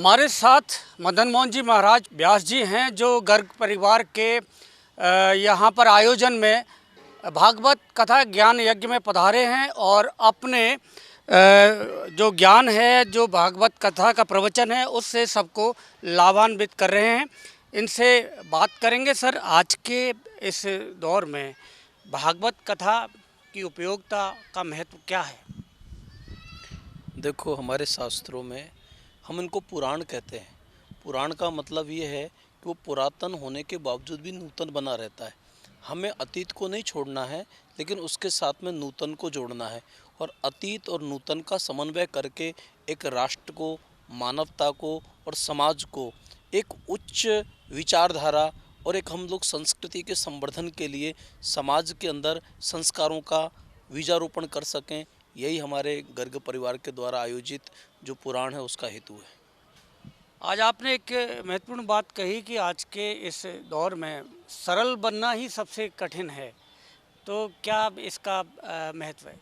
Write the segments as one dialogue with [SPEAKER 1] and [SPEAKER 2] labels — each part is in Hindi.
[SPEAKER 1] हमारे साथ मदन मोहन जी महाराज व्यास जी हैं, जो गर्ग परिवार के यहाँ पर आयोजन में भागवत कथा ज्ञान यज्ञ में पधारे हैं और अपने जो ज्ञान है, जो भागवत कथा का प्रवचन है, उससे सबको लाभान्वित कर रहे हैं। इनसे बात करेंगे। सर, आज के इस दौर में भागवत कथा की उपयोगिता का महत्व क्या है?
[SPEAKER 2] देखो, हमारे शास्त्रों में हम इनको पुराण कहते हैं। पुराण का मतलब ये है कि वो पुरातन होने के बावजूद भी नूतन बना रहता है। हमें अतीत को नहीं छोड़ना है, लेकिन उसके साथ में नूतन को जोड़ना है और अतीत और नूतन का समन्वय करके एक राष्ट्र को, मानवता को और समाज को एक उच्च विचारधारा और एक हम लोग संस्कृति के संवर्धन के लिए समाज के अंदर संस्कारों का बीजारोपण कर सकें। यही हमारे गर्ग परिवार के द्वारा आयोजित जो पुराण है उसका हेतु है।
[SPEAKER 1] आज आपने एक महत्वपूर्ण बात कही कि आज के इस दौर में सरल बनना ही सबसे कठिन है, तो क्या इसका महत्व है?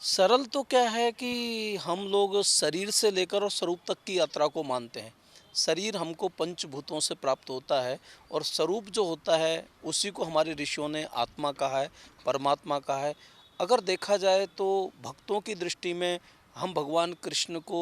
[SPEAKER 2] सरल तो क्या है कि हम लोग शरीर से लेकर और स्वरूप तक की यात्रा को मानते हैं। शरीर हमको पंचभूतों से प्राप्त होता है और स्वरूप जो होता है उसी को हमारे ऋषियों ने आत्मा कहा है, परमात्मा कहा है। अगर देखा जाए तो भक्तों की दृष्टि में हम भगवान कृष्ण को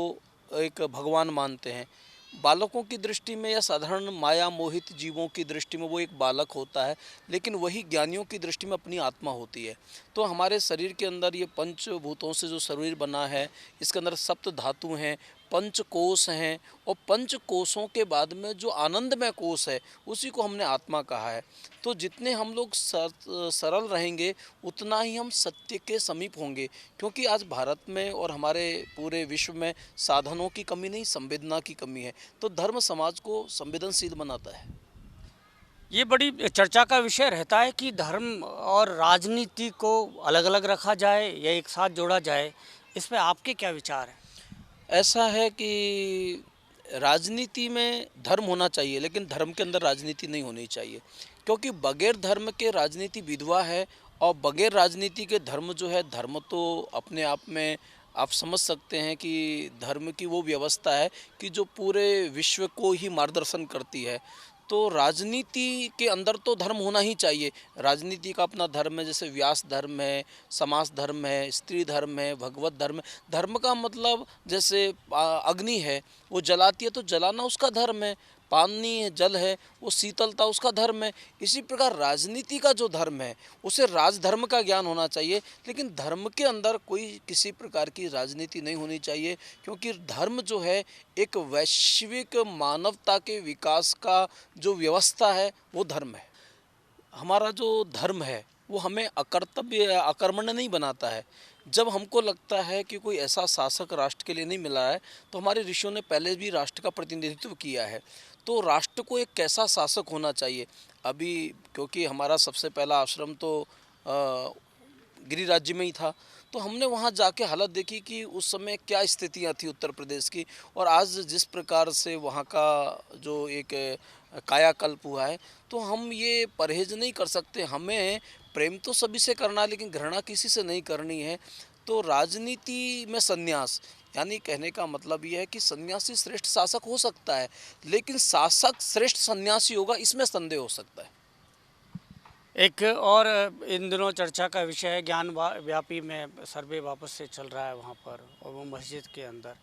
[SPEAKER 2] एक भगवान मानते हैं। बालकों की दृष्टि में या साधारण माया मोहित जीवों की दृष्टि में वो एक बालक होता है, लेकिन वही ज्ञानियों की दृष्टि में अपनी आत्मा होती है। तो हमारे शरीर के अंदर ये पंचभूतों से जो शरीर बना है, इसके अंदर सप्त धातु हैं, पंच कोश हैं और पंच कोशों के बाद में जो आनंदमय कोश है उसी को हमने आत्मा कहा है। तो जितने हम लोग सरल रहेंगे उतना ही हम सत्य के समीप होंगे, क्योंकि आज भारत में और हमारे पूरे विश्व में साधनों की कमी नहीं, संवेदना की कमी है। तो धर्म समाज को संवेदनशील बनाता है।
[SPEAKER 1] ये बड़ी चर्चा का विषय रहता है कि धर्म और राजनीति को अलग अलग रखा जाए या एक साथ जोड़ा जाए। इस पे आपके क्या विचार हैं?
[SPEAKER 2] ऐसा है कि राजनीति में धर्म होना चाहिए, लेकिन धर्म के अंदर राजनीति नहीं होनी चाहिए, क्योंकि बगैर धर्म के राजनीति विधवा है और बगैर राजनीति के धर्म जो है, धर्म तो अपने आप में आप समझ सकते हैं कि धर्म की वो व्यवस्था है कि जो पूरे विश्व को ही मार्गदर्शन करती है। तो राजनीति के अंदर तो धर्म होना ही चाहिए। राजनीति का अपना धर्म है, जैसे व्यास धर्म है, समास धर्म है, स्त्री धर्म है, भगवत धर्म है। धर्म का मतलब जैसे अग्नि है, वो जलाती है तो जलाना उसका धर्म है। पानी है, जल है, वो शीतलता उसका धर्म है। इसी प्रकार राजनीति का जो धर्म है उसे राजधर्म का ज्ञान होना चाहिए, लेकिन धर्म के अंदर कोई किसी प्रकार की राजनीति नहीं होनी चाहिए, क्योंकि धर्म जो है एक वैश्विक मानवता के विकास का जो व्यवस्था है वो धर्म है। हमारा जो धर्म है वो हमें अकर्तव्य अकर्मण्य नहीं बनाता है। जब हमको लगता है कि कोई ऐसा शासक राष्ट्र के लिए नहीं मिला है, तो हमारे ऋषियों ने पहले भी राष्ट्र का प्रतिनिधित्व किया है। तो राष्ट्र को एक कैसा शासक होना चाहिए। अभी क्योंकि हमारा सबसे पहला आश्रम तो गिरिराज राज्य में ही था, तो हमने वहाँ जाके हालत देखी कि उस समय क्या स्थितियाँ थी उत्तर प्रदेश की, और आज जिस प्रकार से वहाँ का जो एक कायाकल्प हुआ है। तो हम ये परहेज नहीं कर सकते। हमें प्रेम तो सभी से करना है, लेकिन घृणा किसी से नहीं करनी है। तो राजनीति में संन्यास, यानी कहने का मतलब ये है कि सन्यासी श्रेष्ठ शासक हो सकता है, लेकिन शासक श्रेष्ठ सन्यासी होगा इसमें संदेह हो सकता है।
[SPEAKER 1] एक और इन दिनों चर्चा का विषय है, ज्ञान व्यापी में सर्वे वापस से चल रहा है वहाँ पर, और वो मस्जिद के अंदर।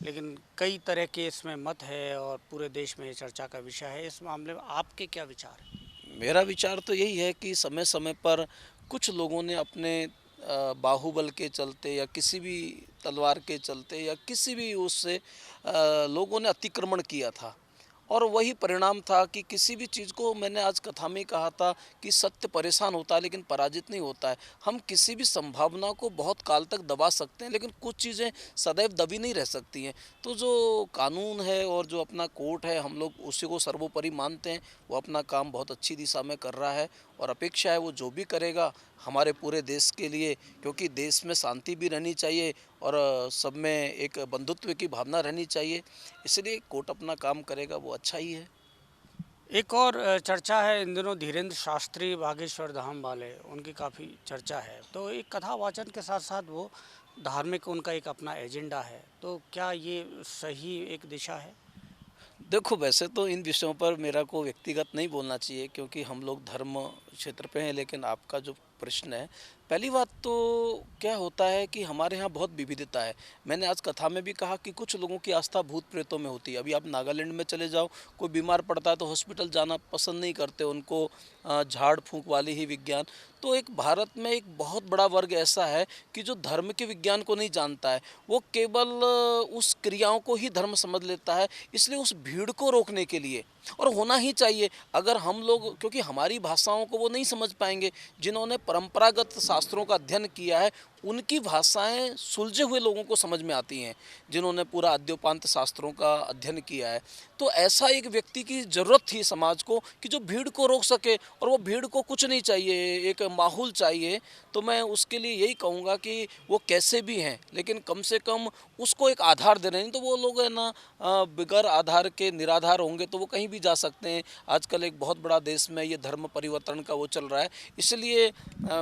[SPEAKER 1] लेकिन कई तरह के इसमें मत है और पूरे देश में ये चर्चा का विषय है। इस मामले में आपके क्या विचार हैं?
[SPEAKER 2] मेरा विचार तो यही है कि समय समय पर कुछ लोगों ने अपने बाहुबल के चलते या किसी भी तलवार के चलते या किसी भी उससे लोगों ने अतिक्रमण किया था, और वही परिणाम था कि किसी भी चीज़ को, मैंने आज कथा में कहा था कि सत्य परेशान होता है लेकिन पराजित नहीं होता है। हम किसी भी संभावना को बहुत काल तक दबा सकते हैं, लेकिन कुछ चीज़ें सदैव दबी नहीं रह सकती हैं। तो जो कानून है और जो अपना कोर्ट है, हम लोग उसी को सर्वोपरि मानते हैं। वो अपना काम बहुत अच्छी दिशा में कर रहा है और अपेक्षा है वो जो भी करेगा हमारे पूरे देश के लिए, क्योंकि देश में शांति भी रहनी चाहिए और सब में एक बंधुत्व की भावना रहनी चाहिए। इसलिए कोर्ट अपना काम करेगा, वो अच्छा ही है।
[SPEAKER 1] एक और चर्चा है इन दिनों धीरेन्द्र शास्त्री बागेश्वर धाम वाले, उनकी काफ़ी चर्चा है। तो एक कथा वाचन के साथ साथ वो धार्मिक उनका एक अपना एजेंडा है। तो क्या ये सही एक दिशा है?
[SPEAKER 2] देखो, वैसे तो इन विषयों पर मेरा को व्यक्तिगत नहीं बोलना चाहिए क्योंकि हम लोग धर्म क्षेत्र पे हैं, लेकिन आपका जो प्रश्न है, पहली बात तो क्या होता है कि हमारे यहाँ बहुत विविधता है। मैंने आज कथा में भी कहा कि कुछ लोगों की आस्था भूत प्रेतों में होती है। अभी आप नागालैंड में चले जाओ, कोई बीमार पड़ता है तो हॉस्पिटल जाना पसंद नहीं करते, उनको झाड़ फूंक वाली ही विज्ञान। तो एक भारत में एक बहुत बड़ा वर्ग ऐसा है कि जो धर्म के विज्ञान को नहीं जानता है, वो केवल उस क्रियाओं को ही धर्म समझ लेता है। इसलिए उस भीड़ को रोकने के लिए, और होना ही चाहिए, अगर हम लोग, क्योंकि हमारी भाषाओं को वो नहीं समझ पाएंगे, जिन्होंने परंपरागत शास्त्रों का अध्ययन किया है उनकी भाषाएं सुलझे हुए लोगों को समझ में आती हैं, जिन्होंने पूरा अद्योपांत शास्त्रों का अध्ययन किया है। तो ऐसा एक व्यक्ति की ज़रूरत थी समाज को कि जो भीड़ को रोक सके, और वो भीड़ को कुछ नहीं चाहिए, एक माहौल चाहिए। तो मैं उसके लिए यही कहूँगा कि वो कैसे भी हैं, लेकिन कम से कम उसको एक आधार दे रहे हैं। नहीं तो वो लोग है ना बगैर आधार के निराधार होंगे तो वो कहीं भी जा सकते हैं। आजकल एक बहुत बड़ा देश में ये धर्म परिवर्तन का वो चल रहा है, इसलिए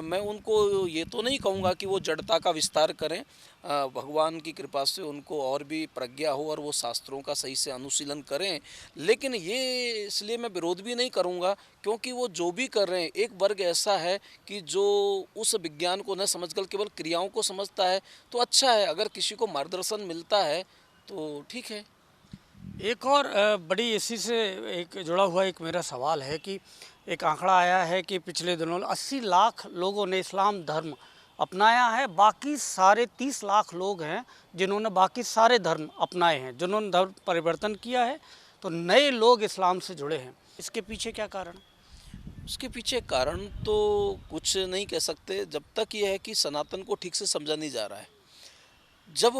[SPEAKER 2] मैं उनको ये तो नहीं कहूँगा कि वो जड़ता का विस्तार करें। भगवान की कृपा से उनको और भी प्रज्ञा हो और वो शास्त्रों का सही से अनुशीलन करें, लेकिन ये इसलिए मैं विरोध भी नहीं करूँगा क्योंकि वो जो भी कर रहे हैं, एक वर्ग ऐसा है कि जो उस विज्ञान को न समझकर केवल क्रियाओं को समझता है। तो अच्छा है, अगर किसी को मार्गदर्शन मिलता है तो ठीक है।
[SPEAKER 1] एक और बड़ी इसी से एक जुड़ा हुआ एक मेरा सवाल है कि एक आंकड़ा आया है कि पिछले दिनों 80 लाख लोगों ने इस्लाम धर्म अपनाया है। बाकी सारे 30 लाख लोग हैं जिन्होंने बाकी सारे धर्म अपनाए हैं, जिन्होंने धर्म परिवर्तन किया है। तो नए लोग इस्लाम से जुड़े हैं, इसके पीछे क्या कारण?
[SPEAKER 2] उसके पीछे कारण तो कुछ नहीं कह सकते, जब तक ये है कि सनातन को ठीक से समझा नहीं जा रहा है। जब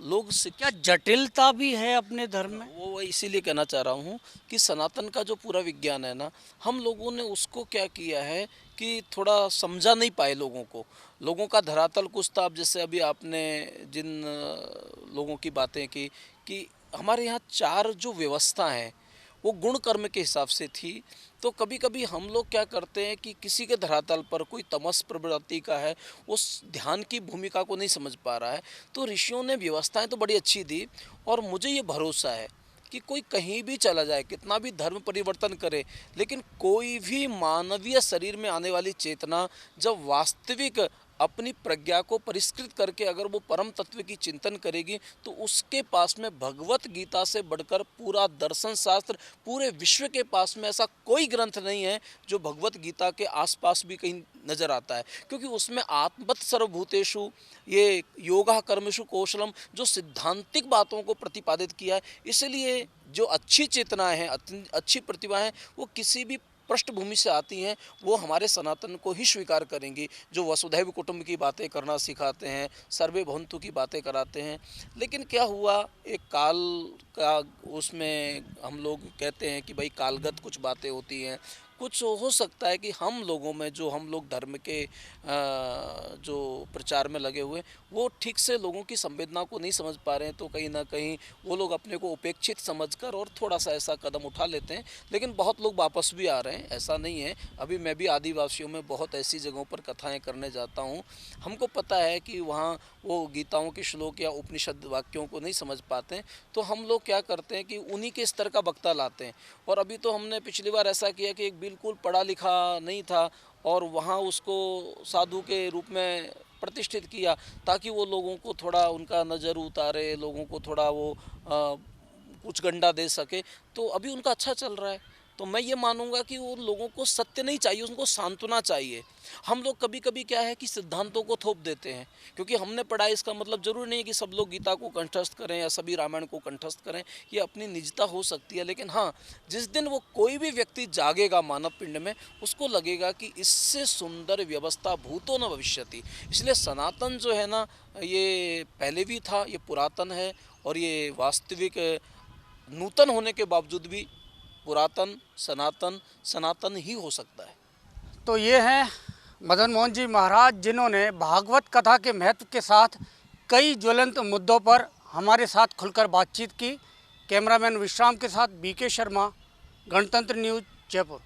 [SPEAKER 2] लोग
[SPEAKER 1] क्या जटिलता भी है अपने धर्म में?
[SPEAKER 2] वो इसीलिए कहना चाह रहा हूँ कि सनातन का जो पूरा विज्ञान है ना, हम लोगों ने उसको क्या किया है कि थोड़ा समझा नहीं पाए लोगों को। लोगों का धरातल कुछ था। अब जैसे अभी आपने जिन लोगों की बातें की कि हमारे यहाँ चार जो व्यवस्था हैं वो गुण कर्म के हिसाब से थी। तो कभी कभी हम लोग क्या करते हैं कि किसी के धरातल पर कोई तमस प्रवृत्ति का है, उस ध्यान की भूमिका को नहीं समझ पा रहा है। तो ऋषियों ने व्यवस्थाएं तो बड़ी अच्छी दी, और मुझे ये भरोसा है कि कोई कहीं भी चला जाए, कितना भी धर्म परिवर्तन करे, लेकिन कोई भी मानवीय शरीर में आने वाली चेतना जब वास्तविक अपनी प्रज्ञा को परिष्कृत करके अगर वो परम तत्व की चिंतन करेगी, तो उसके पास में भगवत गीता से बढ़कर पूरा दर्शन शास्त्र, पूरे विश्व के पास में ऐसा कोई ग्रंथ नहीं है जो भगवत गीता के आसपास भी कहीं नजर आता है। क्योंकि उसमें आत्मवत सर्वभूतेषु, ये योगा कर्मसु कौशलम, जो सिद्धांतिक बातों को प्रतिपादित किया है। इसलिए जो अच्छी चेतनाएं हैं, अच्छी प्रतिभा है, वो किसी भी पृष्ठभूमि से आती हैं, वो हमारे सनातन को ही स्वीकार करेंगी। जो वसुधैव कुटुंब की बातें करना सिखाते हैं, सर्वे भवन्तु की बातें कराते हैं। लेकिन क्या हुआ, एक काल का उसमें हम लोग कहते हैं कि भाई कालगत कुछ बातें होती हैं। कुछ हो सकता है कि हम लोगों में, जो हम लोग धर्म के जो प्रचार में लगे हुए, वो ठीक से लोगों की संवेदना को नहीं समझ पा रहे हैं। तो कहीं ना कहीं वो लोग अपने को उपेक्षित समझकर और थोड़ा सा ऐसा कदम उठा लेते हैं। लेकिन बहुत लोग वापस भी आ रहे हैं, ऐसा नहीं है। अभी मैं भी आदिवासियों में बहुत ऐसी जगहों पर कथाएं करने जाता हूँ। हमको पता है कि वहाँ वो गीताओं के श्लोक या उपनिषद वाक्यों को नहीं समझ पाते हैं। तो हम लोग क्या करते हैं कि उन्हीं के स्तर का वक्ता लाते हैं। और अभी तो हमने पिछली बार ऐसा किया कि एक बिल्कुल पढ़ा लिखा नहीं था, और वहाँ उसको साधु के रूप में प्रतिष्ठित किया, ताकि वो लोगों को थोड़ा उनका नज़र उतारे, लोगों को थोड़ा वो कुछ गंडा दे सके। तो अभी उनका अच्छा चल रहा है। तो मैं ये मानूंगा कि उन लोगों को सत्य नहीं चाहिए, उनको सांत्वना चाहिए। हम लोग कभी कभी क्या है कि सिद्धांतों को थोप देते हैं, क्योंकि हमने पढ़ा, इसका मतलब जरूरी नहीं है कि सब लोग गीता को कंठस्थ करें या सभी रामायण को कंठस्थ करें। ये अपनी निजता हो सकती है। लेकिन हाँ, जिस दिन वो कोई भी व्यक्ति जागेगा मानव पिंड में, उसको लगेगा कि इससे सुंदर व्यवस्था भूतो न भविष्यति। इसलिए सनातन जो है ना, ये पहले भी था, ये पुरातन है, और ये वास्तविक नूतन होने के बावजूद भी पुरातन सनातन सनातन ही हो सकता है।
[SPEAKER 1] तो ये हैं मदन मोहन जी महाराज, जिन्होंने भागवत कथा के महत्व के साथ कई ज्वलंत मुद्दों पर हमारे साथ खुलकर बातचीत की। कैमरामैन विश्राम के साथ बीके शर्मा, गणतंत्र न्यूज़ जयपुर।